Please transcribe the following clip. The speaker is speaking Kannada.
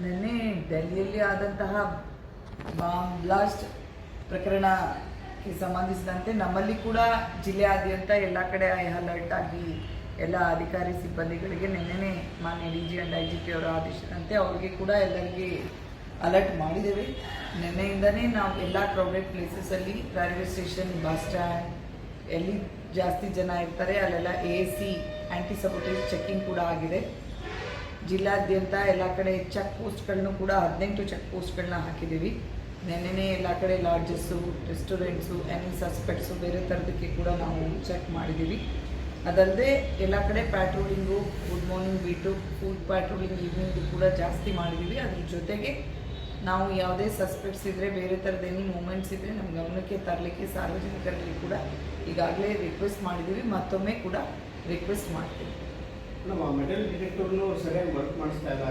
ನಿನ್ನೆ ಡೆಲ್ಲಿಯಲ್ಲಿ ಆದಂತಹ ಬಾಂಬ್ ಬ್ಲಾಸ್ಟ್ ಪ್ರಕರಣಕ್ಕೆ ಸಂಬಂಧಿಸಿದಂತೆ ನಮ್ಮಲ್ಲಿ ಕೂಡ ಜಿಲ್ಲೆಯಾದ್ಯಂತ ಎಲ್ಲ ಕಡೆ ಅಲರ್ಟ್ ಆಗಿ ಎಲ್ಲ ಅಧಿಕಾರಿ ಸಿಬ್ಬಂದಿಗಳಿಗೆ ನಿನ್ನೆ ಮಾನ್ಯ D G and I G P ಅವರ ಆದೇಶದಂತೆ ಅವ್ರಿಗೆ ಕೂಡ ಎಲ್ಲರಿಗೆ ಅಲರ್ಟ್ ಮಾಡಿದ್ದೇವೆ. ನಿನ್ನೆಯಿಂದನೇ ನಾವು ಎಲ್ಲ ಕ್ರೌಡೆಡ್ ಪ್ಲೇಸಸಲ್ಲಿ ರೈಲ್ವೆ ಸ್ಟೇಷನ್, ಬಸ್ ಸ್ಟ್ಯಾಂಡ್, ಎಲ್ಲಿ ಜಾಸ್ತಿ ಜನ ಇರ್ತಾರೆ ಅಲ್ಲೆಲ್ಲ AC ಆ್ಯಂಟಿ ಸಬೋಟೇಜ್ ಚೆಕ್ಕಿಂಗ್ ಕೂಡ ಆಗಿದೆ. ಜಿಲ್ಲಾದ್ಯಂತ ಎಲ್ಲ ಕಡೆ ಚೆಕ್ ಪೋಸ್ಟ್ಗಳನ್ನು ಕೂಡ 18 ಚೆಕ್ ಪೋಸ್ಟ್ಗಳನ್ನ ಹಾಕಿದ್ದೀವಿ. ನೆನ್ನೆ ಎಲ್ಲ ಕಡೆ ಲಾಡ್ಜಸ್ಸು, ರೆಸ್ಟೋರೆಂಟ್ಸು, ಎನಿ ಸಸ್ಪೆಕ್ಟ್ಸು ಬೇರೆ ಥರದಕ್ಕೆ ಕೂಡ ನಾವು ಚೆಕ್ ಮಾಡಿದ್ದೀವಿ. ಅದಲ್ಲದೆ ಎಲ್ಲ ಕಡೆ patrolling, good morning beat, foot patrolling evening ಕೂಡ ಜಾಸ್ತಿ ಮಾಡಿದ್ದೀವಿ. ಅದ್ರ ಜೊತೆಗೆ ನಾವು ಯಾವುದೇ ಸಸ್ಪೆಕ್ಟ್ಸ್ ಇದ್ದರೆ, ಬೇರೆ ಥರದ ಎನಿ ಮೂಮೆಂಟ್ಸ್ ಇದ್ದರೆ ನಮ್ಮ ಗಮನಕ್ಕೆ ತರಲಿಕ್ಕೆ ಸಾರ್ವಜನಿಕರಲ್ಲಿ ಕೂಡ ಈಗಾಗಲೇ ರಿಕ್ವೆಸ್ಟ್ ಮಾಡಿದ್ದೀವಿ. ಮತ್ತೊಮ್ಮೆ ಕೂಡ ರಿಕ್ವೆಸ್ಟ್ ಮಾಡ್ತೀವಿ. ನಮ್ಮ ಮೆಟಲ್ ಡಿಟೆಕ್ಟರ್ನು ಸರಿಯಾಗಿ ವರ್ಕ್ ಮಾಡಿಸ್ತಾ ಇಲ್ಲ.